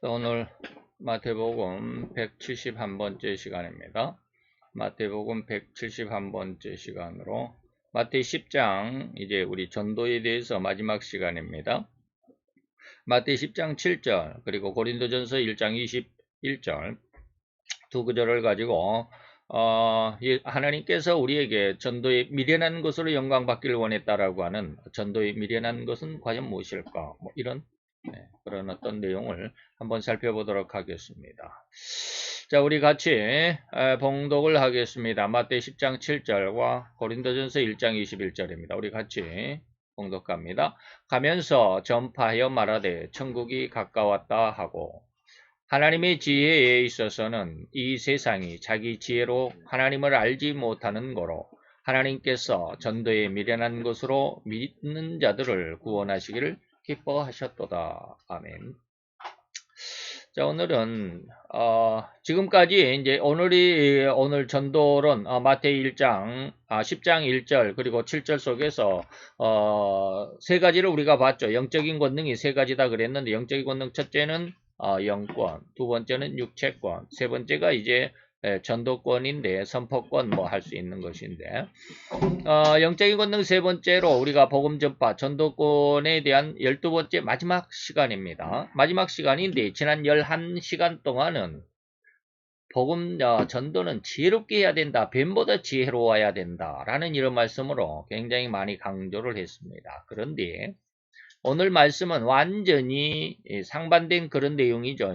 오늘 마태복음 171번째 시간입니다. 마태복음 171번째 시간으로 마태 10장 이제 우리 전도에 대해서 마지막 시간입니다. 마태 10장 7절 그리고 고린도전서 1장 21절 두 구절을 가지고 하나님께서 우리에게 전도에 미련한 것으로 영광받기를 원했다라고 하는 전도에 미련한 것은 과연 무엇일까? 뭐 이런 그런 어떤 내용을 한번 살펴보도록 하겠습니다. 자, 우리 같이 봉독을 하겠습니다. 마태 10장 7절과 고린도전서 1장 21절입니다. 우리 같이 봉독합니다. 가면서 전파하여 말하되 천국이 가까웠다 하고 하나님의 지혜에 있어서는 이 세상이 자기 지혜로 하나님을 알지 못하는 거로 하나님께서 전도에 미련한 것으로 믿는 자들을 구원하시기를 기뻐하셨도다. 아멘. 자, 오늘은 지금까지 이제 오늘 전도론 마태 1장 10장 1절 그리고 7절 속에서 세 가지를 우리가 봤죠. 영적인 권능이 세 가지다 그랬는데 영적인 권능 첫째는 영권, 두 번째는 육체권, 세 번째가 이제 전도권인데 선포권 뭐 할 수 있는 것인데 영적인 권능 세 번째로 우리가 복음 전파 전도권에 대한 12번째 마지막 시간입니다. 마지막 시간인데 지난 11시간 동안은 복음 전도는 지혜롭게 해야 된다. 뱀보다 지혜로워야 된다. 라는 이런 말씀으로 굉장히 많이 강조를 했습니다. 그런데 오늘 말씀은 완전히 상반된 그런 내용이죠.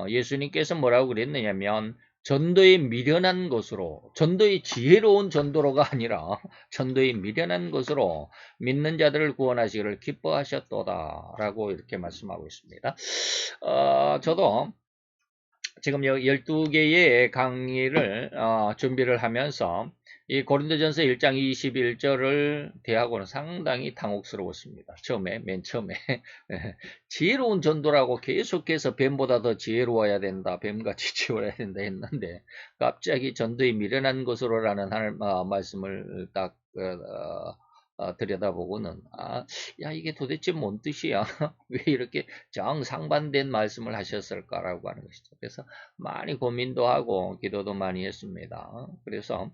예수님께서 뭐라고 그랬느냐면 전도에 미련한 것으로, 전도에 지혜로운 전도로가 아니라 전도에 미련한 것으로 믿는 자들을 구원하시기를 기뻐하셨도다 라고 이렇게 말씀하고 있습니다. 저도 지금 12개의 강의를 준비를 하면서 이 고린도전서 1장 21절을 대하고는 상당히 당혹스러웠습니다. 맨 처음에 지혜로운 전도라고 계속해서 뱀보다 더 지혜로워야 된다, 뱀같이 지혜로워야 된다 했는데 갑자기 전도에 미련한 것으로라는 말씀을 딱 들여다보고는 야 이게 도대체 뭔 뜻이야? 왜 이렇게 정상반된 말씀을 하셨을까라고 하는 것이죠. 그래서 많이 고민도 하고 기도도 많이 했습니다. 그래서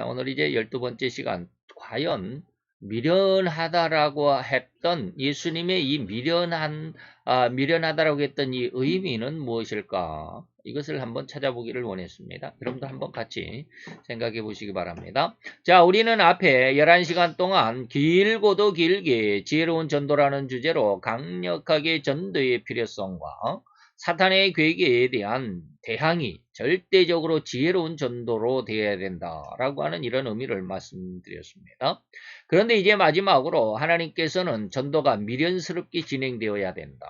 오늘 이제 12번째 시간 과연 미련하다라고 했던 예수님의 이 미련하다라고 했던 이 의미는 무엇일까? 이것을 한번 찾아보기를 원했습니다. 여러분도 한번 같이 생각해 보시기 바랍니다. 자, 우리는 앞에 11시간 동안 길고도 길게 지혜로운 전도라는 주제로 강력하게 전도의 필요성과 사탄의 괴계에 대한 대항이 절대적으로 지혜로운 전도로 되어야 된다라고 하는 이런 의미를 말씀드렸습니다. 그런데 이제 마지막으로 하나님께서는 전도가 미련스럽게 진행되어야 된다.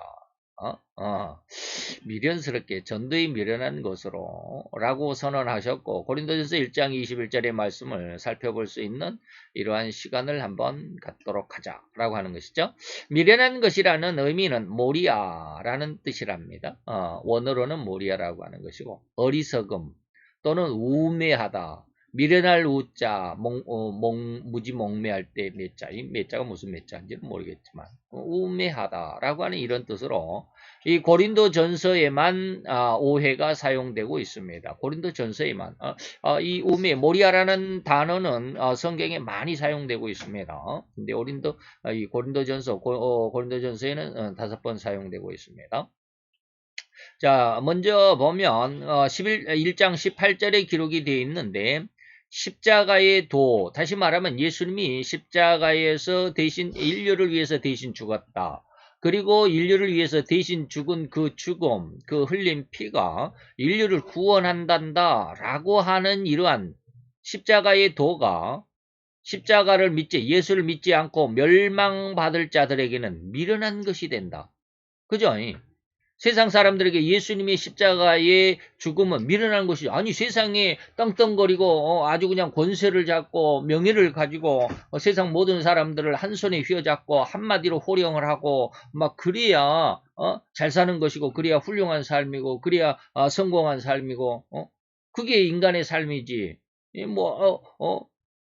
미련스럽게 전도에 미련한 것으로 라고 선언하셨고 고린도전서 1장 21절의 말씀을 살펴볼 수 있는 이러한 시간을 한번 갖도록 하자라고 하는 것이죠. 미련한 것이라는 의미는 모리아라는 뜻이랍니다. 원어로는 모리아라고 하는 것이고 어리석음 또는 우매하다. 미련할 우자, 무지 몽매할 때 매자, 이 매자가 무슨 매자인지는 모르겠지만 우매하다라고 하는 이런 뜻으로 이 고린도전서에만 오해가 사용되고 있습니다. 고린도전서에만 이 우매, 모리아라는 단어는 성경에 많이 사용되고 있습니다. 근데 이 고린도전서에는 5번 사용되고 있습니다. 자, 먼저 보면 1장 18절에 기록이 되어 있는데 십자가의 도, 다시 말하면 예수님이 십자가에서 대신 인류를 위해서 대신 죽었다. 그리고 인류를 위해서 대신 죽은 그 죽음, 그 흘린 피가 인류를 구원한단다 라고 하는 이러한 십자가의 도가 십자가를 예수를 믿지 않고 멸망받을 자들에게는 미련한 것이 된다. 그죠? 세상 사람들에게 예수님의 십자가의 죽음은 미련한 것이죠. 아니 세상에 떵떵거리고 아주 그냥 권세를 잡고 명예를 가지고 세상 모든 사람들을 한 손에 휘어잡고 한마디로 호령을 하고 막 그래야 잘 사는 것이고 그래야 훌륭한 삶이고 그래야 성공한 삶이고 그게 인간의 삶이지.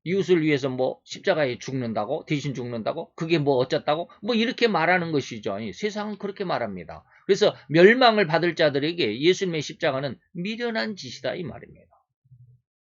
이웃을 위해서 뭐 십자가에 죽는다고? 대신 죽는다고? 그게 뭐 어쩌다고? 뭐 이렇게 말하는 것이죠. 세상은 그렇게 말합니다. 그래서 멸망을 받을 자들에게 예수님의 십자가는 미련한 짓이다 이 말입니다.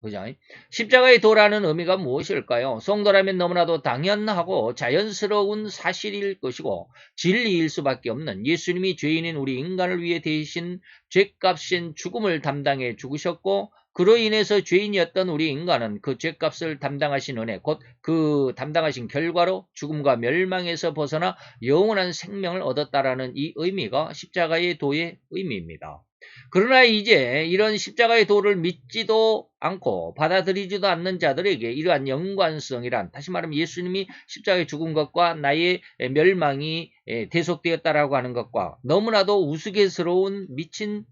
그죠? 십자가의 도라는 의미가 무엇일까요? 성도라면 너무나도 당연하고 자연스러운 사실일 것이고 진리일 수밖에 없는 예수님이 죄인인 우리 인간을 위해 대신 죄값인 죽음을 담당해 죽으셨고 그로 인해서 죄인이었던 우리 인간은 그 죄값을 담당하신 은혜 곧 그 담당하신 결과로 죽음과 멸망에서 벗어나 영원한 생명을 얻었다라는 이 의미가 십자가의 도의 의미입니다. 그러나 이제 이런 십자가의 도를 믿지도 않고 받아들이지도 않는 자들에게 이러한 연관성이란 다시 말하면 예수님이 십자가에 죽은 것과 나의 멸망이 대속되었다라고 하는 것과 너무나도 우스갯스러운 미친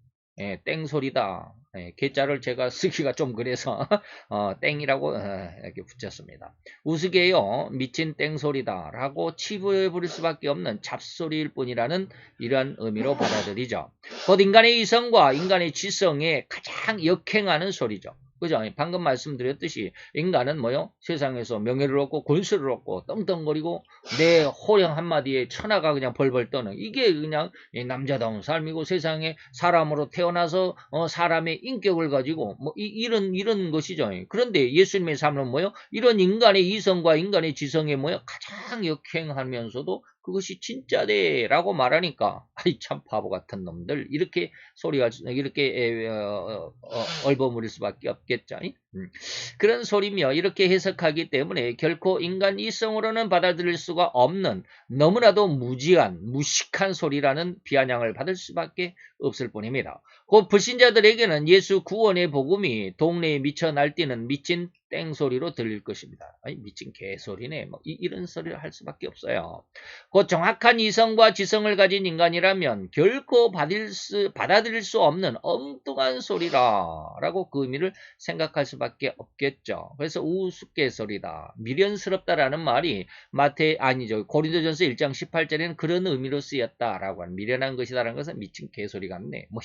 땡소리다. 개자를 제가 쓰기가 좀 그래서 땡이라고 이렇게 붙였습니다. 우스개요 미친 땡소리다 라고 치부해 부릴 수밖에 없는 잡소리일 뿐이라는 이러한 의미로 받아들이죠. 곧 인간의 이성과 인간의 지성에 가장 역행하는 소리죠. 그죠? 방금 말씀드렸듯이 인간은 뭐요? 세상에서 명예를 얻고 권수를 얻고 떵떵거리고 내 호령 한마디에 천하가 그냥 벌벌 떠는 이게 그냥 남자다운 삶이고 세상에 사람으로 태어나서 사람의 인격을 가지고 뭐 이런 것이죠. 그런데 예수님의 삶은 뭐요? 이런 인간의 이성과 인간의 지성에 뭐요? 가장 역행하면서도 그것이 진짜대라고 말하니까 아이 참 바보 같은 놈들 이렇게 소리가 이렇게 얼버무릴 수밖에 없겠죠. 그런 소리며 이렇게 해석하기 때문에 결코 인간 이성으로는 받아들일 수가 없는 너무나도 무지한 무식한 소리라는 비아냥을 받을 수밖에 없을 뿐입니다. 곧 불신자들에게는 예수 구원의 복음이 동네에 미쳐 날뛰는 미친 땡소리로 들릴 것입니다. 아니, 미친 개소리네. 뭐 이런 소리를 할 수밖에 없어요. 곧 정확한 이성과 지성을 가진 인간이라면 결코 받아들일 수 없는 엉뚱한 소리라라고 그 의미를 생각할 수밖에 없겠죠. 그래서 우스갯소리다, 미련스럽다라는 말이 고린도전서 1장 18절에는 그런 의미로 쓰였다라고 하는 미련한 것이다라는 것은 미친 개소리 같네. 뭐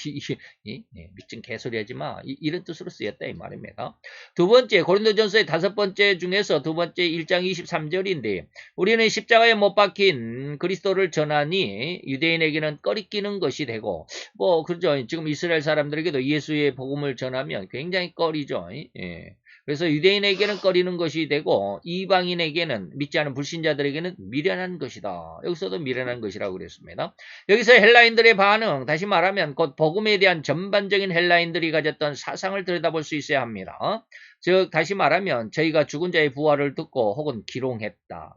미친 개소리 하지 마. 이런 뜻으로 쓰였다 이 말입니다. 두 번째 고린도전서의 5번째 중에서 두 번째 1장 23절인데 우리는 십자가에 못 박힌 그리스도를 전하니 유대인에게는 꺼리끼는 것이 되고 뭐 그렇죠. 지금 이스라엘 사람들에게도 예수의 복음을 전하면 굉장히 꺼리죠. 예. 그래서 유대인에게는 꺼리는 것이 되고 이방인에게는 믿지 않은 불신자들에게는 미련한 것이다. 여기서도 미련한 것이라고 그랬습니다. 여기서 헬라인들의 반응, 다시 말하면 곧 복음에 대한 전반적인 헬라인들이 가졌던 사상을 들여다볼 수 있어야 합니다. 즉 다시 말하면 저희가 죽은 자의 부활을 듣고 혹은 기롱했다.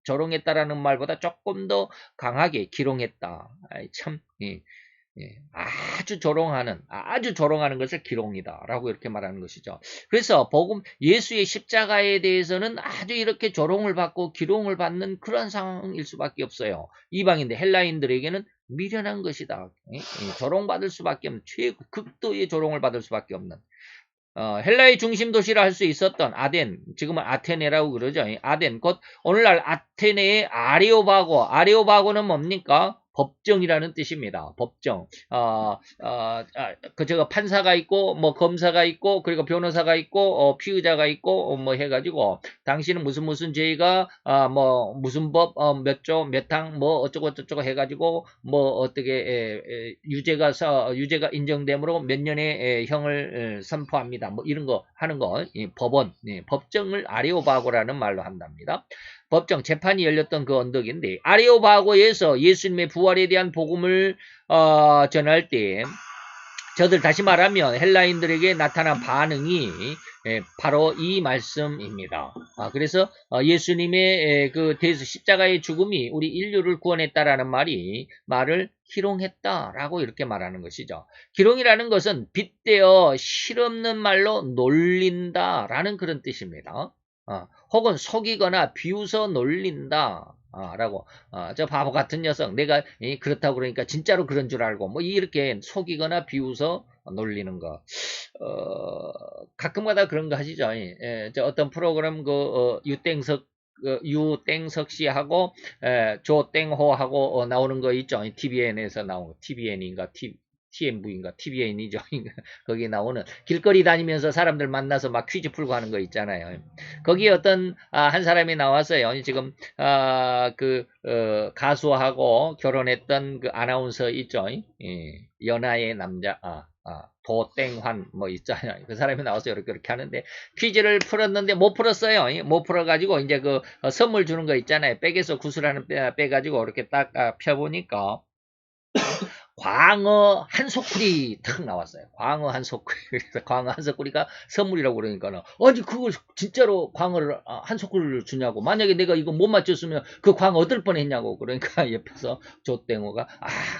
조롱했다라는 말보다 조금 더 강하게 기롱했다. 참 아주 조롱하는 것을 기롱이다라고 이렇게 말하는 것이죠. 그래서 복음 예수의 십자가에 대해서는 아주 이렇게 조롱을 받고 기롱을 받는 그런 상황일 수밖에 없어요. 이방인들 헬라인들에게는 미련한 것이다. 조롱받을 수밖에 없는 최극도의 조롱을 받을 수밖에 없는 헬라의 중심 도시라 할 수 있었던 아덴, 지금은 아테네라고 그러죠. 아덴, 곧 오늘날 아테네의 아레오바고는 뭡니까? 법정이라는 뜻입니다. 법정. 제가 판사가 있고, 뭐 검사가 있고, 그리고 변호사가 있고, 피의자가 있고, 뭐 해가지고 당신은 무슨 죄가 뭐 무슨 법, 몇 조, 몇 항, 뭐 어쩌고 저쩌고 해가지고 뭐 어떻게 유죄가 인정되므로 몇 년의 형을 선포합니다. 뭐 이런 거 하는 거, 법원, 법정을 아레오바고라는 말로 한답니다. 법정 재판이 열렸던 그 언덕인데 아레오바고에서 예수님의 부활에 대한 복음을 전할 때 저들 다시 말하면 헬라인들에게 나타난 반응이 바로 이 말씀입니다. 그래서 예수님의 그 십자가의 죽음이 우리 인류를 구원했다라는 말을 희롱했다라고 이렇게 말하는 것이죠. 희롱이라는 것은 빗대어 실없는 말로 놀린다라는 그런 뜻입니다. 혹은 속이거나 비웃어 놀린다. 라고 저 바보 같은 녀석 내가 그렇다고 그러니까 진짜로 그런 줄 알고 뭐 이렇게 속이거나 비웃어 놀리는 거 가끔가다 그런 거 하시죠. 저 어떤 프로그램 유땡석 씨하고 조땡호하고 나오는 거 있죠. TVN에서 나오는 TVN인가 TMV인가 TVN이죠. 거기에 나오는 길거리 다니면서 사람들 만나서 막 퀴즈 풀고 하는 거 있잖아요. 거기에 어떤 한 사람이 나왔어요. 지금 가수하고 결혼했던 그 아나운서 있죠. 연하의 남자 도땡환 뭐 있잖아요. 그 사람이 나와서 이렇게 하는데 퀴즈를 풀었는데 못 풀었어요. 못 풀어가지고 이제 그 선물 주는 거 있잖아요. 백에서 구슬하는 빼가지고 이렇게 딱 펴보니까 광어 한 소쿠리 탁 나왔어요. 광어 한 소쿠리. 그래서 광어 한 소쿠리가 선물이라고 그러니까는 아니 그걸 진짜로 광어를 한 소쿠리를 주냐고. 만약에 내가 이거 못 맞췄으면 그 광어 얻을 뻔했냐고. 그러니까 옆에서 조땡호가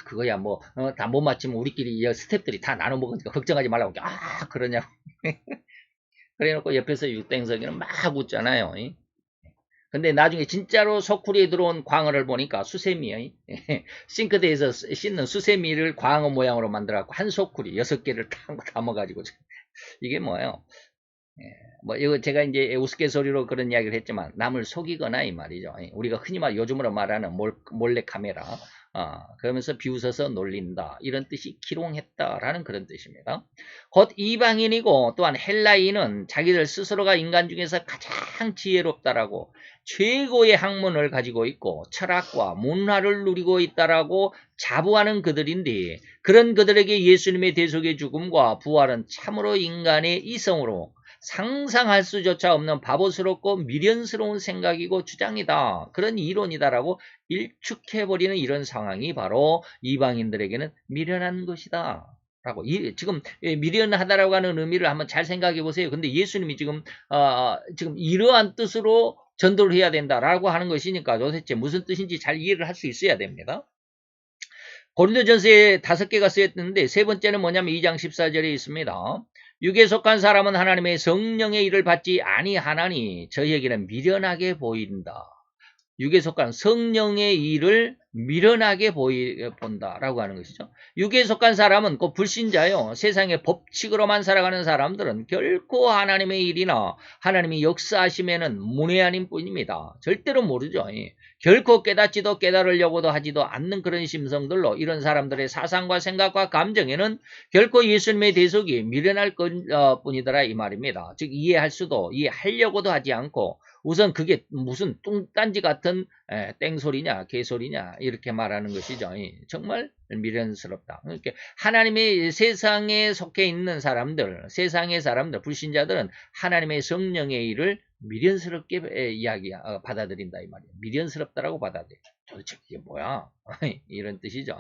그거야 뭐 다 못 맞히면 우리끼리 스태프들이 다 나눠 먹으니까 걱정하지 말라고. 그러냐고. 그래놓고 옆에서 육땡석이는 막 웃잖아요. 근데 나중에 진짜로 소쿠리에 들어온 광어를 보니까 수세미예요. 싱크대에서 씻는 수세미를 광어 모양으로 만들어갖고 한 소쿠리 6개를 딱 담아가지고 이게 뭐예요? 뭐 이거 제가 이제 우스갯소리로 그런 이야기를 했지만 남을 속이거나 이 말이죠. 우리가 흔히 요즘으로 말하는 몰래 카메라. 그러면서 비웃어서 놀린다. 이런 뜻이 기롱했다라는 그런 뜻입니다. 곧 이방인이고 또한 헬라인은 자기들 스스로가 인간 중에서 가장 지혜롭다라고 최고의 학문을 가지고 있고 철학과 문화를 누리고 있다라고 자부하는 그들인데 그런 그들에게 예수님의 대속의 죽음과 부활은 참으로 인간의 이성으로 상상할 수조차 없는 바보스럽고 미련스러운 생각이고 주장이다. 그런 이론이다라고 일축해버리는 이런 상황이 바로 이방인들에게는 미련한 것이다. 라고 지금 미련하다라고 하는 의미를 한번 잘 생각해 보세요. 근데 예수님이 지금 이러한 뜻으로 전도를 해야 된다라고 하는 것이니까 도대체 무슨 뜻인지 잘 이해를 할 수 있어야 됩니다. 고린도전서에 5개가 쓰였는데 세 번째는 뭐냐면 2장 14절에 있습니다. 육에 속한 사람은 하나님의 성령의 일을 받지 아니하나니 저희에게는 미련하게 보인다. 육에 속한 성령의 일을 미련하게 본다라고 하는 것이죠. 육에 속한 사람은 그 불신자요. 세상의 법칙으로만 살아가는 사람들은 결코 하나님의 일이나 하나님이 역사하심에는 문외한인 뿐입니다. 절대로 모르죠. 결코 깨닫지도 깨달으려고도 하지도 않는 그런 심성들로 이런 사람들의 사상과 생각과 감정에는 결코 예수님의 대속이 미련할 뿐이더라 이 말입니다. 즉 이해하려고도 하지 않고 우선 그게 무슨 뚱딴지 같은 땡소리냐 개소리냐 이렇게 말하는 것이죠. 정말 미련스럽다. 그러니까 하나님의 세상에 속해 있는 사람들, 세상의 사람들, 불신자들은 하나님의 성령의 일을 미련스럽게 받아들인다 이 말이에요. 미련스럽다라고 받아들여. 도대체 그게 뭐야? 이런 뜻이죠.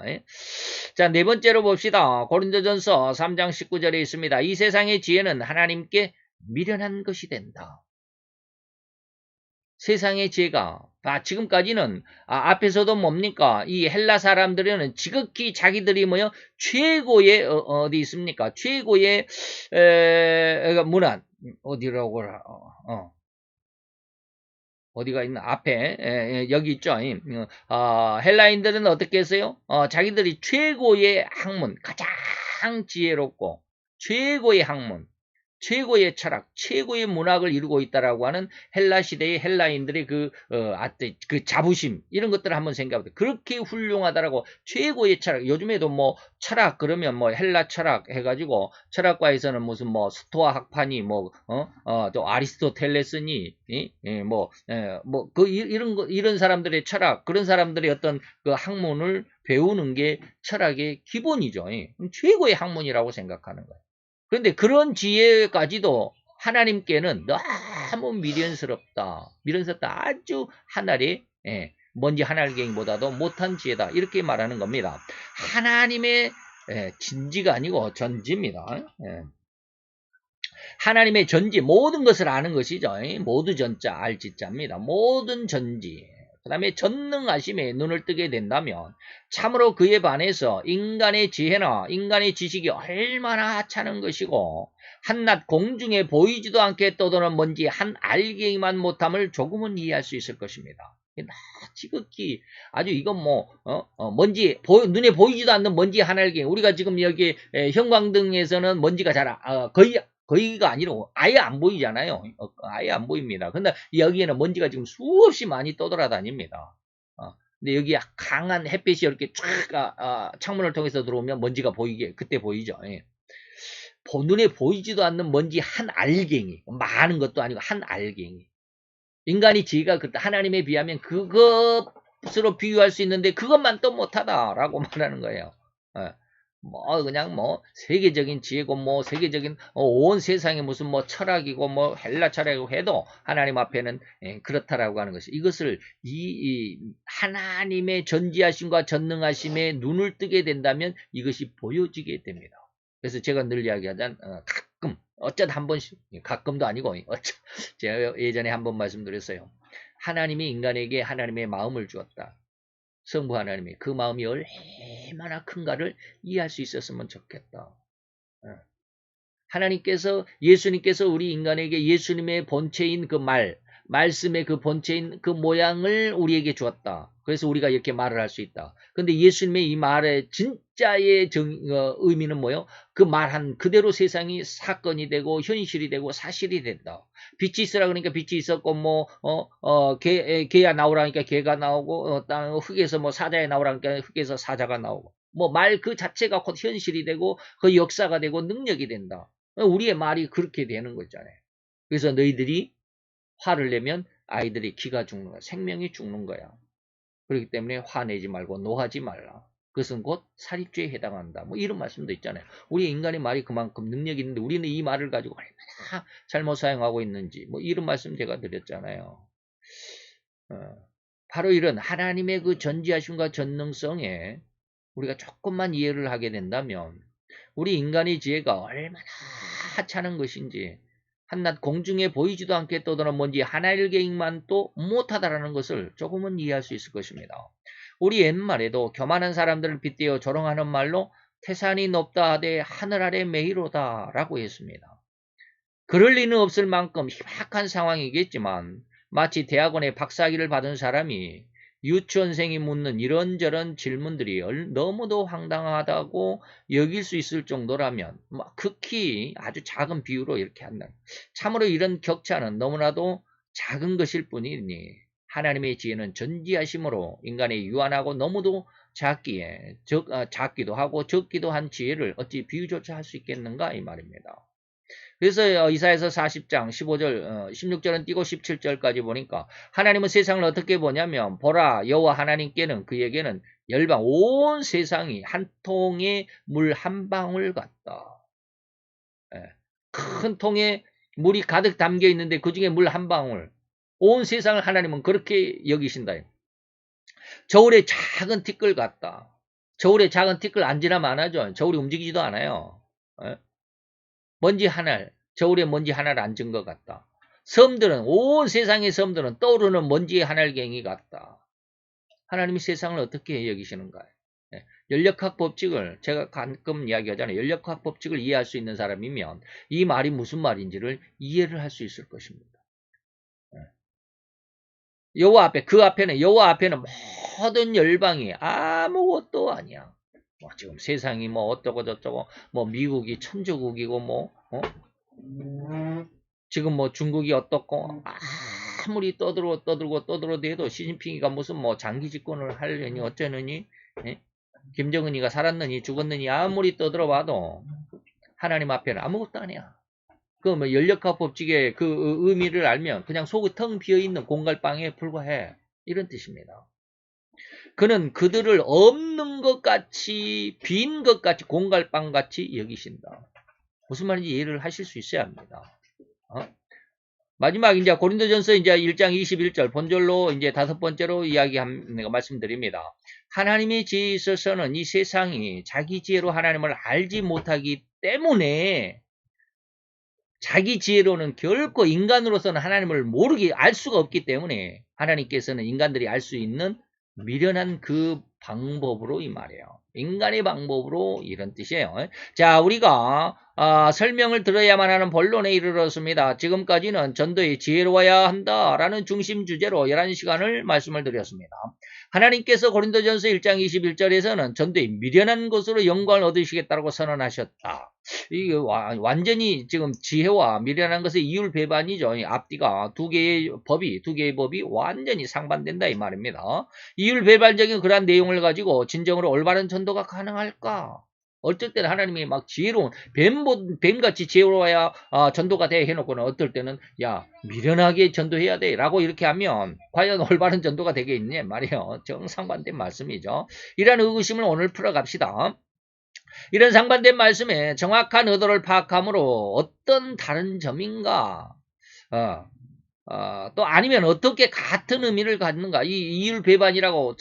자, 네 번째로 봅시다. 고린도전서 3장 19절에 있습니다. 이 세상의 지혜는 하나님께 미련한 것이 된다. 세상의 지혜가 지금까지는 앞에서도 뭡니까? 이 헬라 사람들은 지극히 자기들이 최고의 어디 있습니까? 최고의 문화 어디라고 어디가 있나? 앞에 여기 있죠. 헬라인들은 어떻게 했어요? 자기들이 최고의 학문, 가장 지혜롭고 최고의 학문, 최고의 철학, 최고의 문학을 이루고 있다라고 하는 헬라 시대의 헬라인들의 그 자부심 이런 것들을 한번 생각해보세요. 그렇게 훌륭하다라고 최고의 철학. 요즘에도 철학 그러면 헬라 철학 해가지고 철학과에서는 무슨 스토아 학파니 또 아리스토텔레스니 이런 사람들의 철학 그런 사람들의 어떤 그 학문을 배우는 게 철학의 기본이죠. 최고의 학문이라고 생각하는 거예요. 그런데 그런 지혜까지도 하나님께는 너무 미련스럽다. 아주 하늘의 먼지 하늘갱이보다도 못한 지혜다. 이렇게 말하는 겁니다. 하나님의 진지가 아니고 전지입니다. 하나님의 전지 모든 것을 아는 것이죠. 모두 전자 알지자입니다. 모든 전지. 그 다음에 전능하심에 눈을 뜨게 된다면 참으로 그에 반해서 인간의 지혜나 인간의 지식이 얼마나 하찮은 것이고 한낱 공중에 보이지도 않게 떠도는 먼지 한 알갱이만 못함을 조금은 이해할 수 있을 것입니다. 지극히 아주 이건 먼지 눈에 보이지도 않는 먼지 한 알갱이. 우리가 지금 여기 형광등에서는 먼지가 잘 거의가 아니라 아예 안 보이잖아요. 아예 안 보입니다. 근데 여기에는 먼지가 지금 수없이 많이 떠돌아다닙니다. 근데 여기 강한 햇빛이 이렇게 쫙 창문을 통해서 들어오면 먼지가 보이게 그때 보이죠. 예. 눈에 보이지도 않는 먼지 한 알갱이, 많은 것도 아니고 한 알갱이. 인간이 지혜가 하나님에 비하면 그것으로 비유할 수 있는데 그것만 또 못하다라고 말하는 거예요. 예. 그냥 세계적인 지혜고 세계적인 온 세상에 무슨 철학이고 헬라 철학이고 해도 하나님 앞에는 그렇다라고 하는 것이 이것을 이 하나님의 전지하심과 전능하심에 눈을 뜨게 된다면 이것이 보여지게 됩니다. 그래서 제가 늘 이야기하자면 가끔 어쩌다 한 번씩 가끔도 아니고 제가 예전에 한번 말씀드렸어요. 하나님이 인간에게 하나님의 마음을 주었다. 성부 하나님이 그 마음이 얼마나 큰가를 이해할 수 있었으면 좋겠다. 하나님께서 예수님께서 우리 인간에게 예수님의 본체인 그 말씀의 그 본체인 그 모양을 우리에게 주었다. 그래서 우리가 이렇게 말을 할 수 있다. 근데 예수님의 이 말의 진짜의 의미는 뭐예요? 그 말한 그대로 세상이 사건이 되고 현실이 되고 사실이 된다. 빛이 있으라 그러니까 빛이 있었고 개야 나오라니까 개가 나오고 흙에서 사자에 나오라니까 흙에서 사자가 나오고 말 그 자체가 곧 현실이 되고 그 역사가 되고 능력이 된다. 우리의 말이 그렇게 되는 거잖아요. 그래서 너희들이 화를 내면 아이들이 기가 죽는 거야. 생명이 죽는 거야. 그렇기 때문에 화내지 말고 노하지 말라. 그것은 곧 살인죄에 해당한다. 이런 말씀도 있잖아요. 우리 인간의 말이 그만큼 능력이 있는데 우리는 이 말을 가지고 얼마나 잘못 사용하고 있는지 이런 말씀 제가 드렸잖아요. 바로 이런 하나님의 그 전지하심과 전능성에 우리가 조금만 이해를 하게 된다면 우리 인간의 지혜가 얼마나 하찮은 것인지 한낱 공중에 보이지도 않게 떠도는 먼지 하나일개인만 또 못하다라는 것을 조금은 이해할 수 있을 것입니다. 우리 옛말에도 교만한 사람들을 빗대어 조롱하는 말로 태산이 높다 하되 하늘 아래 메이로다 라고 했습니다. 그럴 리는 없을 만큼 희박한 상황이겠지만 마치 대학원에 박사학위를 받은 사람이 유치원생이 묻는 이런저런 질문들이 너무도 황당하다고 여길 수 있을 정도라면 극히 아주 작은 비유로 이렇게 한다. 참으로 이런 격차는 너무나도 작은 것일 뿐이니 하나님의 지혜는 전지하심으로 인간의 유한하고 너무도 작기도 하고 적기도 한 지혜를 어찌 비유조차 할 수 있겠는가 이 말입니다. 그래서 이사야서 40장 15절 16절은 띄고 17절까지 보니까 하나님은 세상을 어떻게 보냐면 보라 여호와 하나님께는 그에게는 열방 온 세상이 한 통의 물 한 방울 같다. 큰 통에 물이 가득 담겨 있는데 그 중에 물 한 방울 온 세상을 하나님은 그렇게 여기신다. 저울에 작은 티끌 같다. 저울에 작은 티끌 안 지나면 안 하죠. 저울이 움직이지도 않아요. 먼지 하나, 저울에 먼지 하나를 앉은 것 같다. 섬들은, 온 세상의 섬들은 떠오르는 먼지의 하늘갱이 같다. 하나님이 세상을 어떻게 여기시는가? 연력학 법칙을, 제가 가끔 이야기하잖아요. 연력학 법칙을 이해할 수 있는 사람이면 이 말이 무슨 말인지를 이해를 할 수 있을 것입니다. 여호와 앞에, 그 앞에는, 여호와 앞에는 모든 열방이 아무것도 아니야. 지금 세상이 어쩌고 저쩌고 미국이 천조국이고 지금 중국이 어떻고 아무리 떠들어도 해도 시진핑이가 무슨 장기 집권을 하려니 어쩌느니 김정은이가 살았느니 죽었느니 아무리 떠들어봐도 하나님 앞에는 아무것도 아니야. 그 연력학 법칙의 그 의미를 알면 그냥 속이 텅 비어있는 공갈빵에 불과해. 이런 뜻입니다. 그는 그들을 없는 것 같이 빈 것 같이 공갈빵 같이 여기신다. 무슨 말인지 이해를 하실 수 있어야 합니다. 마지막 이제 고린도전서 이제 1장 21절 본절로 이제 다섯 번째로 내가 말씀드립니다. 하나님의 지혜에 있어서는 이 세상이 자기 지혜로 하나님을 알지 못하기 때문에 자기 지혜로는 결코 인간으로서는 하나님을 알 수가 없기 때문에 하나님께서는 인간들이 알 수 있는 미련한 그 방법으로 이 말이에요. 인간의 방법으로 이런 뜻이에요. 자, 우리가 설명을 들어야만 하는 본론에 이르렀습니다. 지금까지는 전도의 지혜로워야 한다라는 중심 주제로 11시간을 말씀을 드렸습니다. 하나님께서 고린도전서 1장 21절에서는 전도의 미련한 것으로 영광을 얻으시겠다고 선언하셨다. 이게 완전히 지금 지혜와 미련한 것의 이율 배반이죠. 앞뒤가 두 개의 법이 완전히 상반된다 이 말입니다. 이율 배반적인 그러한 내용을 가지고 진정으로 올바른 전도가 가능할까? 어쩔 때는 하나님이 막 지혜로운 뱀같이 지혜로워야 전도가 돼 해놓고는 어떨 때는 야 미련하게 전도해야 돼 라고 이렇게 하면 과연 올바른 전도가 되겠냐 말이에요. 정상반된 말씀이죠. 이러한 의구심을 오늘 풀어갑시다. 이런 상반된 말씀에 정확한 의도를 파악함으로 어떤 다른 점인가 또 아니면 어떻게 같은 의미를 갖는가 이 이율 배반이라고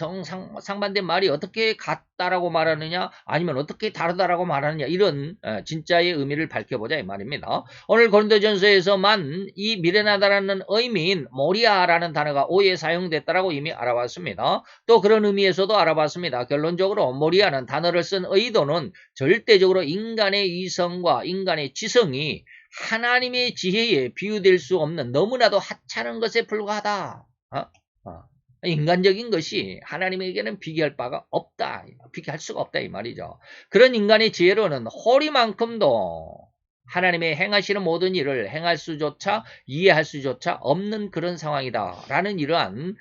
상반된 말이 어떻게 같다라고 말하느냐 아니면 어떻게 다르다라고 말하느냐 이런 진짜의 의미를 밝혀보자 이 말입니다. 오늘 고린도전서에서만 이 미련하다라는 의미인 모리아라는 단어가 오해 사용됐다라고 이미 알아봤습니다. 또 그런 의미에서도 알아봤습니다. 결론적으로 모리아는 단어를 쓴 의도는 절대적으로 인간의 이성과 인간의 지성이 하나님의 지혜에 비유될 수 없는 너무나도 하찮은 것에 불과하다. 인간적인 것이 하나님에게는 비교할 바가 없다. 비교할 수가 없다 이 말이죠. 그런 인간의 지혜로는 호리만큼도 하나님의 행하시는 모든 일을 행할 수조차 이해할 수조차 없는 그런 상황이다 라는 이러한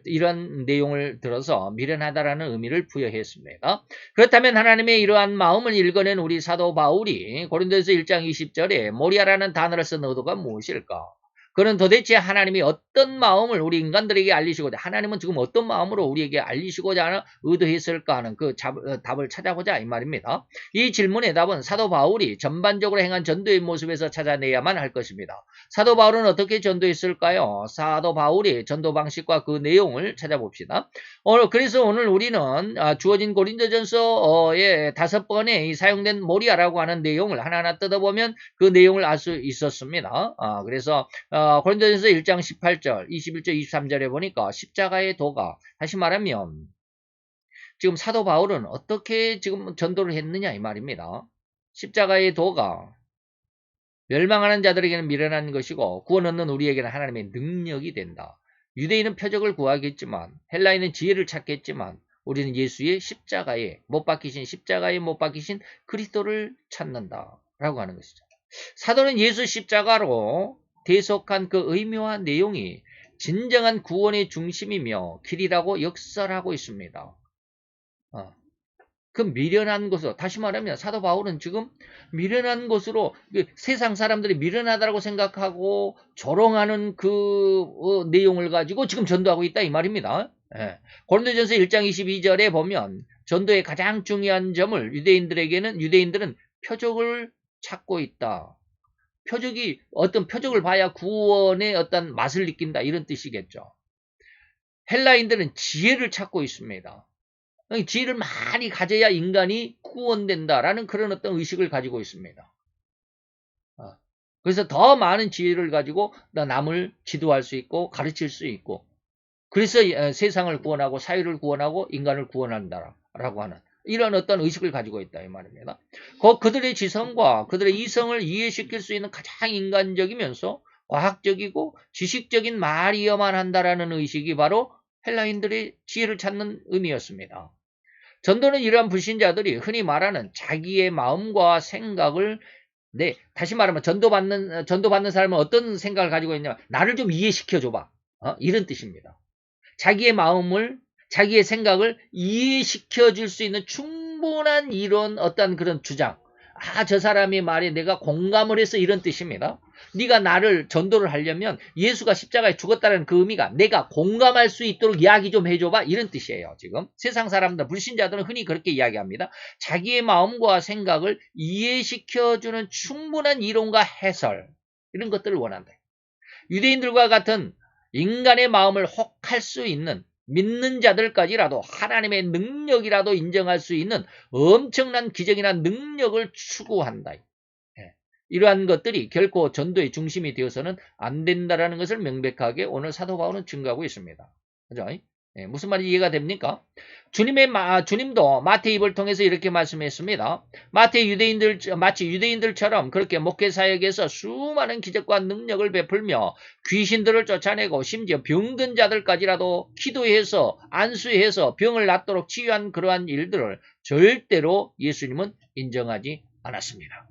이런 내용을 들어서 미련하다라는 의미를 부여했습니다. 그렇다면 하나님의 이러한 마음을 읽어낸 우리 사도 바울이 고린도서 1장 20절에 모리아라는 단어를 쓴 의도가 무엇일까? 그는 도대체 하나님이 어떤 마음을 우리 인간들에게 알리시고자 하나님은 지금 어떤 마음으로 우리에게 알리시고자 하는 의도했을까 하는 그 답을 찾아보자 이 말입니다. 이 질문의 답은 사도 바울이 전반적으로 행한 전도의 모습에서 찾아내야만 할 것입니다. 사도 바울은 어떻게 전도했을까요? 사도 바울의 전도 방식과 그 내용을 찾아봅시다. 그래서 오늘 우리는 주어진 고린도전서의 5번에 사용된 모리아라고 하는 내용을 하나하나 뜯어보면 그 내용을 알 수 있었습니다. 그래서 고린도전서 1장 18절, 21절, 23절에 보니까 십자가의 도가 다시 말하면 지금 사도 바울은 어떻게 지금 전도를 했느냐 이 말입니다. 십자가의 도가 멸망하는 자들에게는 미련한 것이고 구원 얻는 우리에게는 하나님의 능력이 된다. 유대인은 표적을 구하겠지만 헬라인은 지혜를 찾겠지만 우리는 예수의 십자가에 못 박히신 그리스도를 찾는다 라고 하는 것이죠. 사도는 예수 십자가로 대속한 그 의미와 내용이 진정한 구원의 중심이며 길이라고 역설하고 있습니다. 그 미련한 것으로 다시 말하면 사도 바울은 지금 미련한 것으로 세상 사람들이 미련하다고 생각하고 조롱하는 그 내용을 가지고 지금 전도하고 있다 이 말입니다. 고린도전서 1장 22절에 보면 전도의 가장 중요한 점을 유대인들은 표적을 찾고 있다. 어떤 표적을 봐야 구원의 어떤 맛을 느낀다 이런 뜻이겠죠. 헬라인들은 지혜를 찾고 있습니다. 지혜를 많이 가져야 인간이 구원된다라는 그런 어떤 의식을 가지고 있습니다. 그래서 더 많은 지혜를 가지고 남을 지도할 수 있고 가르칠 수 있고 그래서 세상을 구원하고 사회를 구원하고 인간을 구원한다라고 하는 이런 어떤 의식을 가지고 있다 이 말입니다. 그들의 지성과 그들의 이성을 이해시킬 수 있는 가장 인간적이면서 과학적이고 지식적인 말이어만 한다라는 의식이 바로 헬라인들의 지혜를 찾는 의미였습니다. 전도는 이러한 불신자들이 흔히 말하는 자기의 마음과 생각을 다시 말하면 전도받는 사람은 어떤 생각을 가지고 있냐면 나를 좀 이해시켜줘봐. 이런 뜻입니다. 자기의 마음을 자기의 생각을 이해시켜 줄 수 있는 충분한 이런 어떤 그런 주장. 저 사람의 말에 내가 공감을 해서 이런 뜻입니다. 네가 나를 전도를 하려면 예수가 십자가에 죽었다는 그 의미가 내가 공감할 수 있도록 이야기 좀 해줘봐 이런 뜻이에요. 지금 세상 사람들 불신자들은 흔히 그렇게 이야기합니다. 자기의 마음과 생각을 이해시켜주는 충분한 이론과 해설 이런 것들을 원한다. 유대인들과 같은 인간의 마음을 혹할 수 있는 믿는 자들까지라도 하나님의 능력이라도 인정할 수 있는 엄청난 기적이나 능력을 추구한다. 이러한 것들이 결코 전도의 중심이 되어서는 안 된다라는 것을 명백하게 오늘 사도 바울은 증거하고 있습니다. 그죠? 무슨 말인지 이해가 됩니까? 주님도 마태 입을 통해서 이렇게 말씀했습니다. 마치 유대인들처럼 그렇게 목회 사역에서 수많은 기적과 능력을 베풀며 귀신들을 쫓아내고 심지어 병든 자들까지라도 기도해서 안수해서 병을 낫도록 치유한 그러한 일들을 절대로 예수님은 인정하지 않았습니다.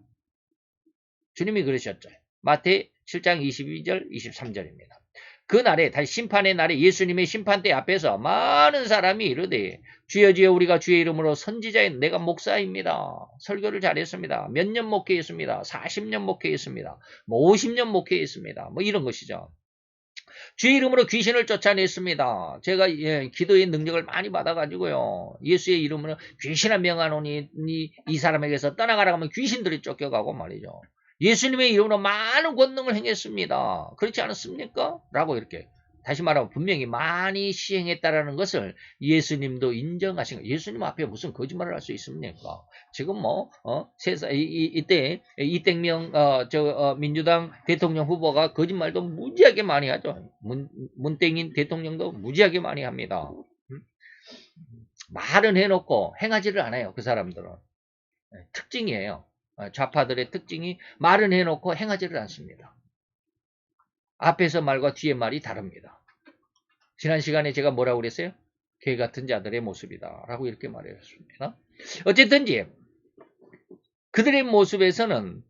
주님이 그러셨죠. 마태 7장 22절 23절입니다. 그날에 다시 심판의 날에 예수님의 심판대 앞에서 많은 사람이 이르되 주여 주여 우리가 주의 이름으로 선지자인 내가 목사입니다. 설교를 잘했습니다. 몇 년 목회했습니다. 40년 목회했습니다. 50년 목회했습니다. 이런 것이죠. 주의 이름으로 귀신을 쫓아냈습니다. 제가 기도의 능력을 많이 받아가지고요. 예수의 이름으로 귀신을 명하노니 이 사람에게서 떠나가라고 하면 귀신들이 쫓겨가고 말이죠. 예수님의 이름으로 많은 권능을 행했습니다. 그렇지 않았습니까? 라고 이렇게 다시 말하면 분명히 많이 시행했다라는 것을 예수님도 인정하신 거예요. 예수님 앞에 무슨 거짓말을 할 수 있습니까? 지금 세상 이때 이땡명 민주당 대통령 후보가 거짓말도 무지하게 많이 하죠. 문땡인 대통령도 무지하게 많이 합니다. 말은 해놓고 행하지를 않아요. 그 사람들은 특징이에요. 좌파들의 특징이 말은 해놓고 행하지를 않습니다. 앞에서 말과 뒤에 말이 다릅니다. 지난 시간에 제가 뭐라고 그랬어요? 개 같은 자들의 모습이다 라고 이렇게 말했습니다. 어쨌든지 그들의 모습에서는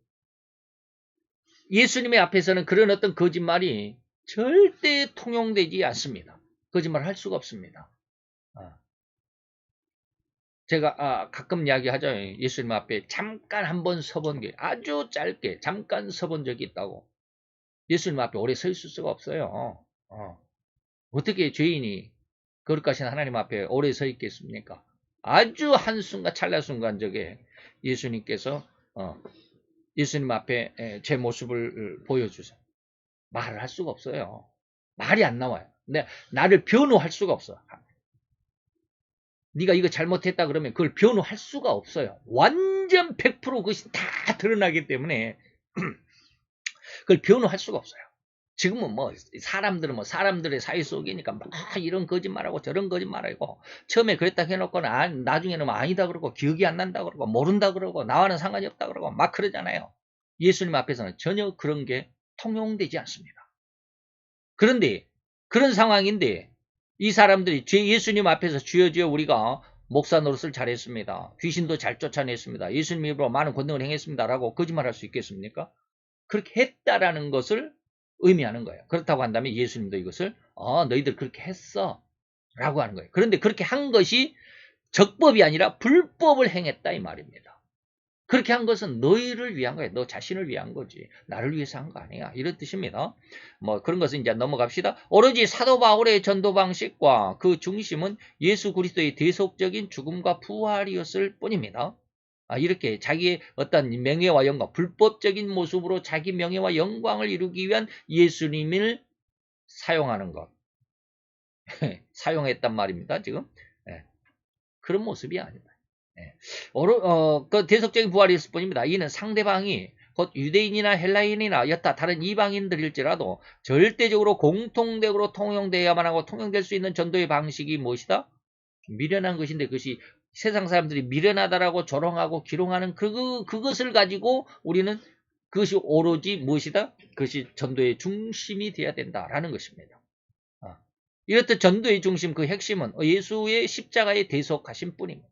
예수님의 앞에서는 그런 어떤 거짓말이 절대 통용되지 않습니다. 거짓말 할 수가 없습니다. 제가 가끔 이야기하죠. 예수님 앞에 잠깐 한번 서본 게 아주 짧게 잠깐 서본 적이 있다고. 예수님 앞에 오래 서 있을 수가 없어요. 어떻게 죄인이 거룩하신 하나님 앞에 오래 서 있겠습니까? 아주 한순간 찰나순간적에 예수님께서 예수님 앞에 제 모습을 보여주세요. 말을 할 수가 없어요. 말이 안 나와요. 근데 나를 변호할 수가 없어. 네가 이거 잘못했다 그러면 그걸 변호할 수가 없어요. 완전 100% 그것이 다 드러나기 때문에 그걸 변호할 수가 없어요. 지금은 사람들의 사회 속이니까 막 이런 거짓말하고 저런 거짓말하고 처음에 그랬다 해놓고는 나중에는 아니다 그러고 기억이 안 난다 그러고 모른다 그러고 나와는 상관이 없다 그러고 막 그러잖아요. 예수님 앞에서는 전혀 그런 게 통용되지 않습니다. 그런데 그런 상황인데 이 사람들이 예수님 앞에서 주여 주여 우리가 목사 노릇을 잘했습니다. 귀신도 잘 쫓아냈습니다. 예수님 이름으로 많은 권능을 행했습니다. 라고 거짓말할 수 있겠습니까? 그렇게 했다라는 것을 의미하는 거예요. 그렇다고 한다면 예수님도 이것을 너희들 그렇게 했어 라고 하는 거예요. 그런데 그렇게 한 것이 적법이 아니라 불법을 행했다 이 말입니다. 그렇게 한 것은 너희를 위한 거예요. 너 자신을 위한 거지. 나를 위해서 한 거 아니야. 이런 뜻입니다. 그런 것은 이제 넘어갑시다. 오로지 사도 바울의 전도 방식과 그 중심은 예수 그리스도의 대속적인 죽음과 부활이었을 뿐입니다. 이렇게 자기의 어떤 명예와 영광, 불법적인 모습으로 자기 명예와 영광을 이루기 위한 예수님을 사용하는 것. 사용했단 말입니다. 지금. 그런 모습이 아니다. 그 대속적인 부활이었을 뿐입니다. 이는 상대방이 곧 유대인이나 헬라인이나 여타 다른 이방인들일지라도 절대적으로 공통적으로 통용되어야만 하고 통용될 수 있는 전도의 방식이 무엇이다? 미련한 것인데 그것이 세상 사람들이 미련하다라고 조롱하고 기롱하는 그것을 가지고 우리는 그것이 오로지 무엇이다? 그것이 전도의 중심이 되어야 된다라는 것입니다. 이렇듯 전도의 중심 그 핵심은 예수의 십자가의 대속하심 뿐입니다.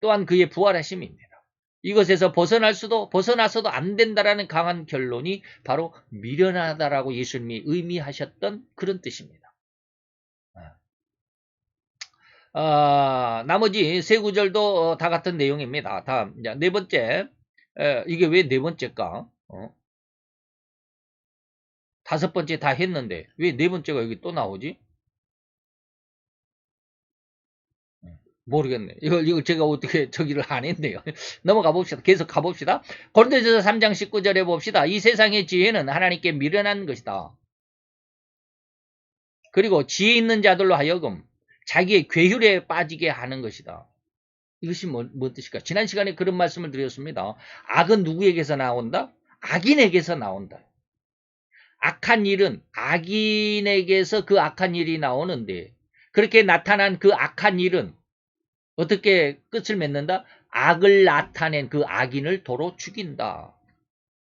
또한 그의 부활하심입니다. 이것에서 벗어나서도 안 된다라는 강한 결론이 바로 미련하다라고 예수님이 의미하셨던 그런 뜻입니다. 나머지 세 구절도 다 같은 내용입니다. 다음, 네 번째, 이게 왜 네 번째일까? 다섯 번째 다 했는데 왜 네 번째가 여기 또 나오지? 모르겠네. 이거 제가 어떻게 저기를 안 했네요. 넘어가 봅시다. 계속 가봅시다. 고린도전서 3장 19절에 봅시다. 이 세상의 지혜는 하나님께 미련한 것이다. 그리고 지혜 있는 자들로 하여금 자기의 괴휼에 빠지게 하는 것이다. 이것이 뭔 뜻일까? 지난 시간에 그런 말씀을 드렸습니다. 악은 누구에게서 나온다? 악인에게서 나온다. 악한 일은 악인에게서 그 악한 일이 나오는데 그렇게 나타난 그 악한 일은 어떻게 끝을 맺는다? 악을 나타낸 그 악인을 도로 죽인다.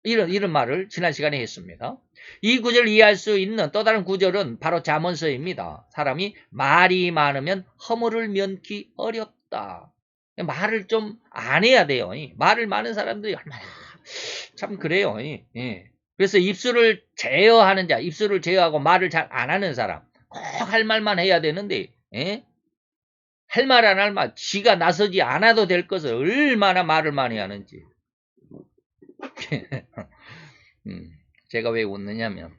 이런 말을 지난 시간에 했습니다. 이 구절을 이해할 수 있는 또 다른 구절은 바로 잠언서입니다. 사람이 말이 많으면 허물을 면키 어렵다. 말을 좀 안 해야 돼요. 말을 많은 사람들이 얼마나 참 그래요. 예. 그래서 입술을 제어하는 자, 입술을 제어하고 말을 잘 안 하는 사람, 꼭 할 말만 해야 되는데, 예? 할 말 안 할 말, 지가 나서지 않아도 될 것을 얼마나 말을 많이 하는지. 제가 왜 웃느냐면,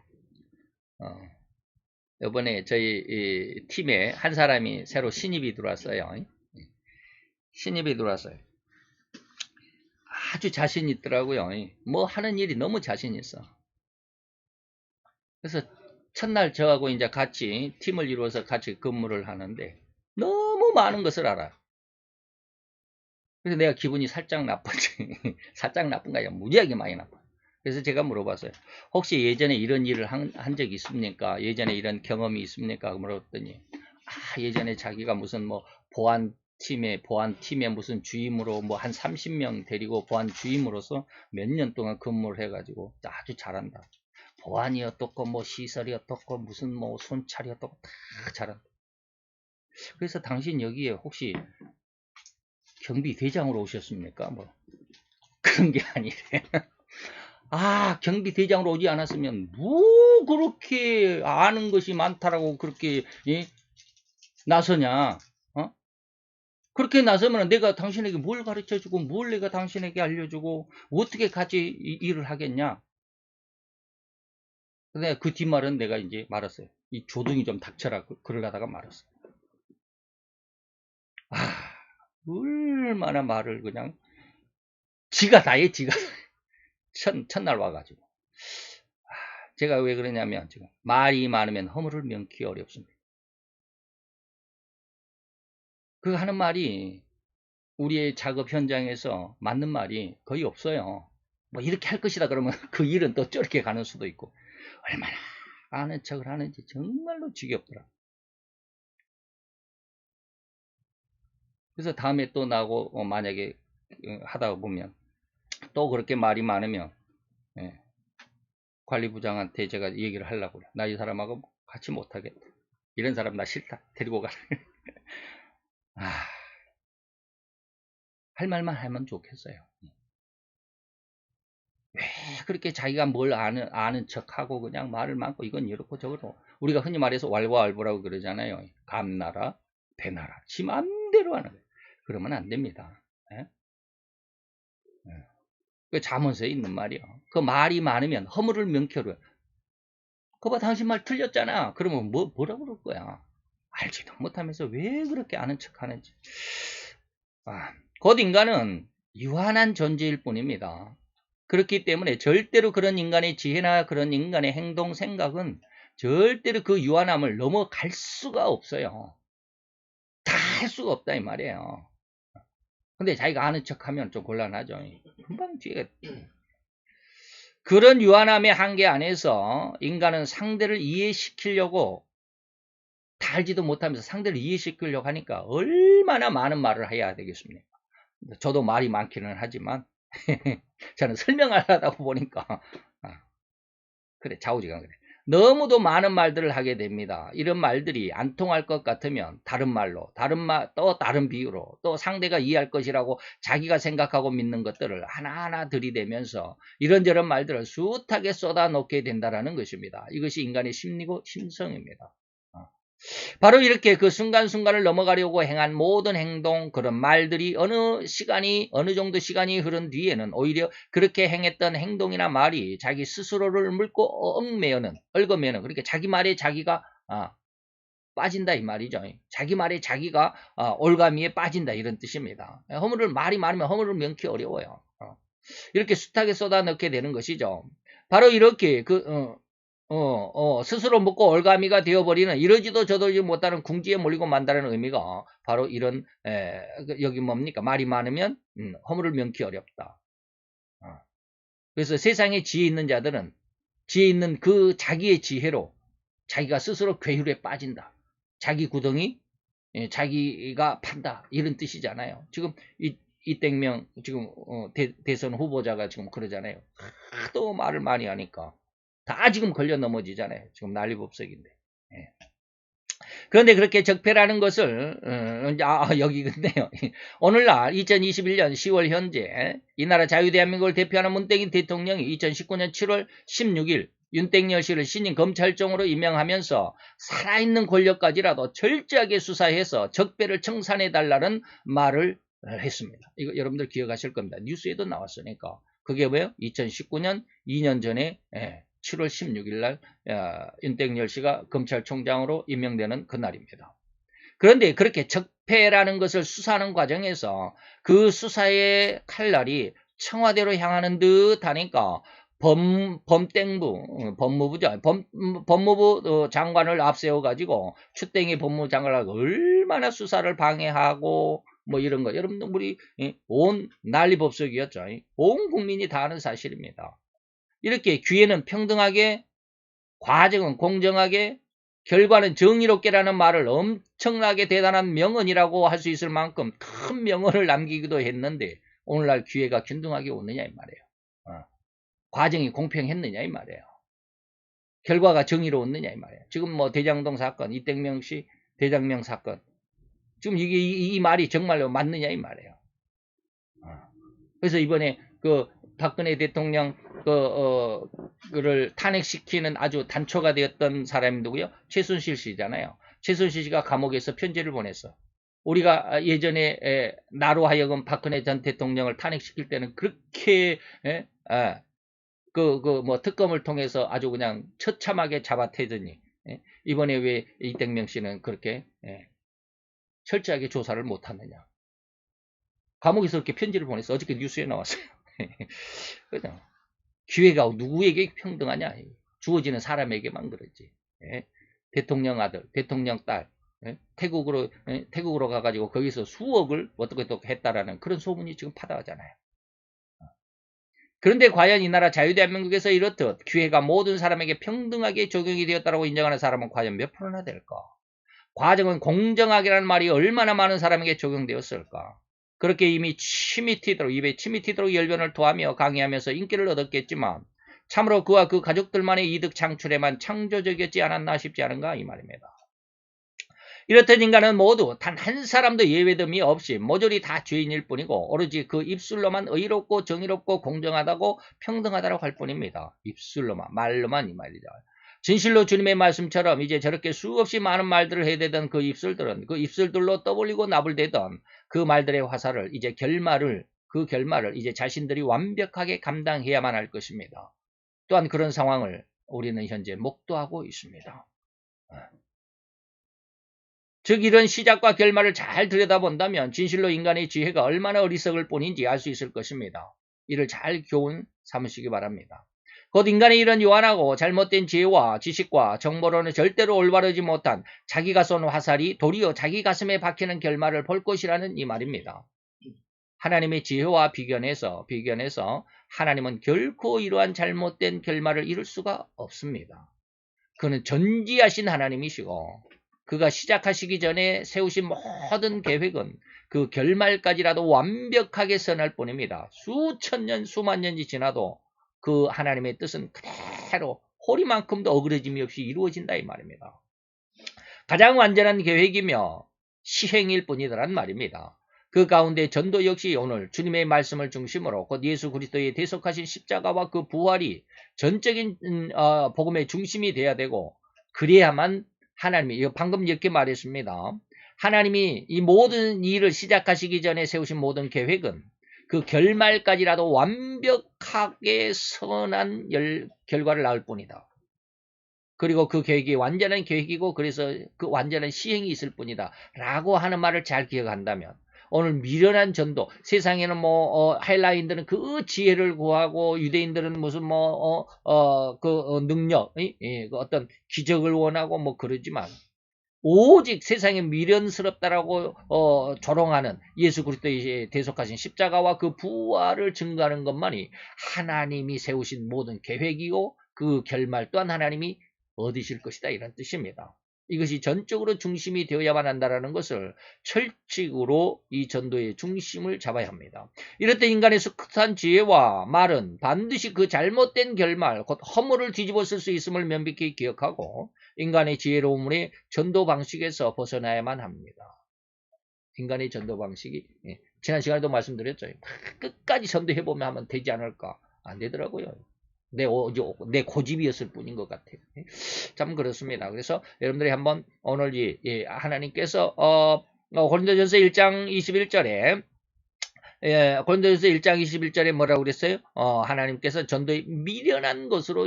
이번에 저희 팀에 한 사람이 새로 신입이 들어왔어요. 신입이 들어왔어요. 아주 자신 있더라고요. 뭐 하는 일이 너무 자신 있어. 그래서 첫날 저하고 이제 같이 팀을 이루어서 같이 근무를 하는데 너무 많은 것을 알아요. 그래서 내가 기분이 살짝 나쁘지. 살짝 나쁜가 아니라 무지하게 많이 나빠. 그래서 제가 물어봤어요. 혹시 예전에 이런 일을 한 적이 있습니까? 예전에 이런 경험이 있습니까? 물었더니 예전에 자기가 무슨 뭐 보안팀에 무슨 주임으로 뭐 한 30명 데리고 보안 주임으로서 몇 년 동안 근무를 해가지고 아주 잘한다. 보안이 어떻고 뭐 시설이 어떻고 무슨 뭐 손찰이 어떻고 다 잘한다. 그래서 당신 여기에 혹시 경비대장으로 오셨습니까? 뭐 그런 게 아니래. 경비대장으로 오지 않았으면 뭐 그렇게 아는 것이 많다라고 그렇게 나서냐? 그렇게 나서면 내가 당신에게 뭘 가르쳐주고 뭘 내가 당신에게 알려주고 어떻게 같이 일을 하겠냐? 근데 그 뒷말은 내가 이제 말았어요. 이 조둥이 좀 닥쳐라. 그러다가 말았어요. 얼마나 말을 그냥 지가 다 해, 지가. 첫날 와가지고. 제가 왜 그러냐면 지금 말이 많으면 허물을 면키 어렵습니다. 그 하는 말이 우리의 작업 현장에서 맞는 말이 거의 없어요. 뭐 이렇게 할 것이다 그러면 그 일은 또 저렇게 가는 수도 있고 얼마나 아는 척을 하는지 정말로 지겹더라. 그래서 다음에 또 나하고 만약에 하다 보면 또 그렇게 말이 많으면 관리부장한테 제가 얘기를 하려고 그래. 나 이 사람하고 같이 못하겠다. 이런 사람 나 싫다. 데리고 가라. 할 말만 하면 좋겠어요. 왜 그렇게 자기가 뭘 아는 척하고 그냥 말을 많고 이건 이렇고 저렇고 우리가 흔히 말해서 왈가왈부라고 그러잖아요. 감나라 배나라 지 맘대로 하는 거예요. 그러면 안 됩니다. 그 잠언서에 있는 말이요. 그 말이 많으면 허물을 명쾌로 그거 봐 당신 말 틀렸잖아. 그러면 뭐라 그럴 거야. 알지도 못하면서 왜 그렇게 아는 척 하는지. 곧 인간은 유한한 존재일 뿐입니다. 그렇기 때문에 절대로 그런 인간의 지혜나 그런 인간의 행동, 생각은 절대로 그 유한함을 넘어갈 수가 없어요. 다 할 수가 없다 이 말이에요. 근데 자기가 아는 척하면 좀 곤란하죠. 금방 뒤에 그런 유한함의 한계 안에서 인간은 상대를 이해시키려고 다 알지도 못하면서 상대를 이해시키려고 하니까 얼마나 많은 말을 해야 되겠습니까? 저도 말이 많기는 하지만 저는 설명하려다 보니까 그래 좌우지간 그래. 너무도 많은 말들을 하게 됩니다. 이런 말들이 안 통할 것 같으면 다른 말로 또 다른 비유로 또 상대가 이해할 것이라고 자기가 생각하고 믿는 것들을 하나하나 들이대면서 이런저런 말들을 숱하게 쏟아놓게 된다는 것입니다. 이것이 인간의 심리고 심성입니다. 바로 이렇게 그 순간순간을 넘어가려고 행한 모든 행동, 그런 말들이 어느 정도 시간이 흐른 뒤에는 오히려 그렇게 행했던 행동이나 말이 자기 스스로를 물고 얽어매는, 그러니까 자기 말에 자기가, 빠진다 이 말이죠. 자기 말에 자기가, 올가미에 빠진다 이런 뜻입니다. 말이 많으면 허물을 면키 어려워요. 이렇게 숱하게 쏟아넣게 되는 것이죠. 바로 이렇게 스스로 먹고 올가미가 되어버리는 이러지도 저러지 못하는 궁지에 몰리고 만다는 의미가 바로 이런 여기 뭡니까 말이 많으면 허물을 면키 어렵다. 그래서 세상에 지혜 있는 자들은 지혜 있는 그 자기의 지혜로 자기가 스스로 괴율에 빠진다. 자기 구덩이 자기가 판다 이런 뜻이잖아요. 지금 이땡명 지금 대선 후보자가 지금 그러잖아요. 하도 말을 많이 하니까 다 지금 걸려 넘어지잖아요. 지금 난리법석인데. 예. 그런데 그렇게 적폐라는 것을 여기 근데요. 오늘날 2021년 10월 현재 이 나라 자유대한민국을 대표하는 문재인 대통령이 2019년 7월 16일 윤석열 씨를 신임 검찰총으로 임명하면서 살아있는 권력까지라도 철저하게 수사해서 적폐를 청산해달라는 말을 했습니다. 이거 여러분들 기억하실 겁니다. 뉴스에도 나왔으니까. 그게 뭐예요? 2019년 2년 전에 7월 16일 날 윤석열 씨가 검찰총장으로 임명되는 그날입니다. 그런데 그렇게 적폐라는 것을 수사하는 과정에서 그 수사의 칼날이 청와대로 향하는 듯 하니까 법무부죠. 법무부 장관을 앞세워가지고 추땡이 법무장관을 얼마나 수사를 방해하고 뭐 이런 거. 여러분들 우리 온 난리법석이었죠. 온 국민이 다 아는 사실입니다. 이렇게 기회는 평등하게, 과정은 공정하게, 결과는 정의롭게라는 말을 엄청나게 대단한 명언이라고 할 수 있을 만큼 큰 명언을 남기기도 했는데 오늘날 기회가 균등하게 오느냐 이 말이에요. 과정이 공평했느냐 이 말이에요. 결과가 정의로웠느냐 이 말이에요. 지금 뭐 대장동 사건, 이땡명 씨 대장명 사건 지금 이게 이 말이 정말로 맞느냐 이 말이에요. 그래서 이번에 그 박근혜 대통령 그를 탄핵시키는 아주 단초가 되었던 사람이 누구요? 최순실 씨잖아요. 최순실 씨가 감옥에서 편지를 보냈어. 우리가 예전에 나로 하여금 박근혜 전 대통령을 탄핵시킬 때는 그렇게 뭐 특검을 통해서 아주 그냥 처참하게 잡아태더니 이번에 왜 이땡명 씨는 그렇게 철저하게 조사를 못하느냐. 감옥에서 이렇게 편지를 보냈어. 어저께 뉴스에 나왔어요. 그죠? 기회가 누구에게 평등하냐? 주어지는 사람에게만 그러지. 대통령 아들, 대통령 딸, 태국으로 가가지고 거기서 수억을 어떻게 했다라는 그런 소문이 지금 파다하잖아요. 그런데 과연 이 나라 자유대한민국에서 이렇듯 기회가 모든 사람에게 평등하게 적용이 되었다고 인정하는 사람은 과연 몇 프로나 될까? 과정은 공정하게라는 말이 얼마나 많은 사람에게 적용되었을까? 그렇게 이미 입에 침이 튀도록 열변을 토하며 강의하면서 인기를 얻었겠지만 참으로 그와 그 가족들만의 이득 창출에만 창조적이었지 않았나 싶지 않은가 이 말입니다. 이렇듯 인간은 모두 단 한 사람도 예외됨이 없이 모조리 다 죄인일 뿐이고 오로지 그 입술로만 의롭고 정의롭고 공정하다고 평등하다고 할 뿐입니다. 입술로만, 말로만 이 말이죠. 진실로 주님의 말씀처럼 이제 저렇게 수없이 많은 말들을 해대던 그 입술들은 그 입술들로 떠벌리고 나불대던 그 말들의 화살을 이제 그 결말을 이제 자신들이 완벽하게 감당해야만 할 것입니다. 또한 그런 상황을 우리는 현재 목도하고 있습니다. 즉 이런 시작과 결말을 잘 들여다본다면 진실로 인간의 지혜가 얼마나 어리석을 뿐인지 알 수 있을 것입니다. 이를 잘 교훈 삼으시기 바랍니다. 곧 인간의 이런 요한하고 잘못된 지혜와 지식과 정보로는 절대로 올바르지 못한 자기가 쏜 화살이 도리어 자기 가슴에 박히는 결말을 볼 것이라는 이 말입니다. 하나님의 지혜와 비견해서 하나님은 결코 이러한 잘못된 결말을 이룰 수가 없습니다. 그는 전지하신 하나님이시고 그가 시작하시기 전에 세우신 모든 계획은 그 결말까지라도 완벽하게 선할 뿐입니다. 수천 년, 수만 년이 지나도 그 하나님의 뜻은 그대로 호리만큼도 어그러짐이 없이 이루어진다 이 말입니다. 가장 완전한 계획이며 시행일 뿐이더란 말입니다. 그 가운데 전도 역시 오늘 주님의 말씀을 중심으로 곧 예수 그리스도의 대속하신 십자가와 그 부활이 전적인 복음의 중심이 돼야 되고 그래야만 하나님이 방금 이렇게 말했습니다. 하나님이 이 모든 일을 시작하시기 전에 세우신 모든 계획은 그 결말까지라도 완벽하게 선한 결과를 낳을 뿐이다. 그리고 그 계획이 완전한 계획이고 그래서 그 완전한 시행이 있을 뿐이다. 라고 하는 말을 잘 기억한다면 오늘 미련한 전도, 세상에는 헬라인들은 그 지혜를 구하고 유대인들은 무슨 능력, 그 어떤 기적을 원하고 뭐 그러지만 오직 세상에 미련스럽다라고 조롱하는 예수 그리스도의 대속하신 십자가와 그 부활을 증거하는 것만이 하나님이 세우신 모든 계획이고 그 결말 또한 하나님이 얻으실 것이다 이런 뜻입니다. 이것이 전적으로 중심이 되어야만 한다는 것을 철칙으로 이 전도의 중심을 잡아야 합니다. 이럴 때 인간의 스쿠트한 지혜와 말은 반드시 그 잘못된 결말, 곧 허물을 뒤집어 쓸 수 있음을 면밀히 기억하고 인간의 지혜로움의 전도 방식에서 벗어나야만 합니다. 인간의 전도 방식이 지난 시간에도 말씀드렸죠. 끝까지 전도해보면 하면 되지 않을까? 안 되더라고요. 내 고집이었을 뿐인 것 같아요. 참 그렇습니다. 그래서 여러분들이 한번 오늘 하나님께서 고린도전서 1장 21절에 고린도전서 1장 21절에 뭐라고 그랬어요? 하나님께서 전도에 미련한 것으로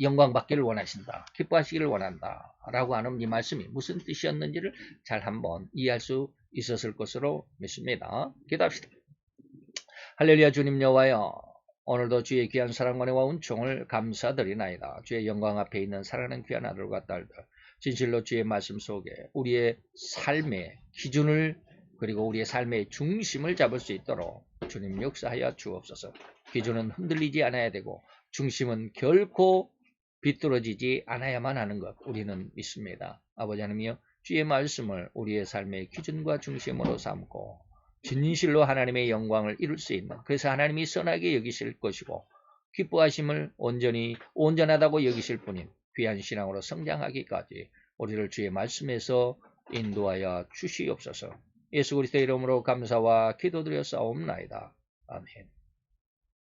영광 받기를 원하신다. 기뻐하시기를 원한다. 라고 하는 이 말씀이 무슨 뜻이었는지를 잘 한번 이해할 수 있었을 것으로 믿습니다. 기도합시다. 할렐루야. 주님 여호와여, 오늘도 주의 귀한 사랑과 은총을 감사드리나이다. 주의 영광 앞에 있는 사랑하는 귀한 아들과 딸들, 진실로 주의 말씀 속에 우리의 삶의 기준을 그리고 우리의 삶의 중심을 잡을 수 있도록 주님 역사하여 주옵소서. 기준은 흔들리지 않아야 되고 중심은 결코 비뚤어지지 않아야만 하는 것 우리는 믿습니다. 아버지 하나님이여, 주의 말씀을 우리의 삶의 기준과 중심으로 삼고 진실로 하나님의 영광을 이룰 수 있는, 그래서 하나님이 선하게 여기실 것이고 기뻐하심을 온전하다고 여기실 뿐인 귀한 신앙으로 성장하기까지 우리를 주의 말씀에서 인도하여 주시옵소서. 예수 그리스도의 이름으로 감사와 기도드려 싸움나이다. 아멘.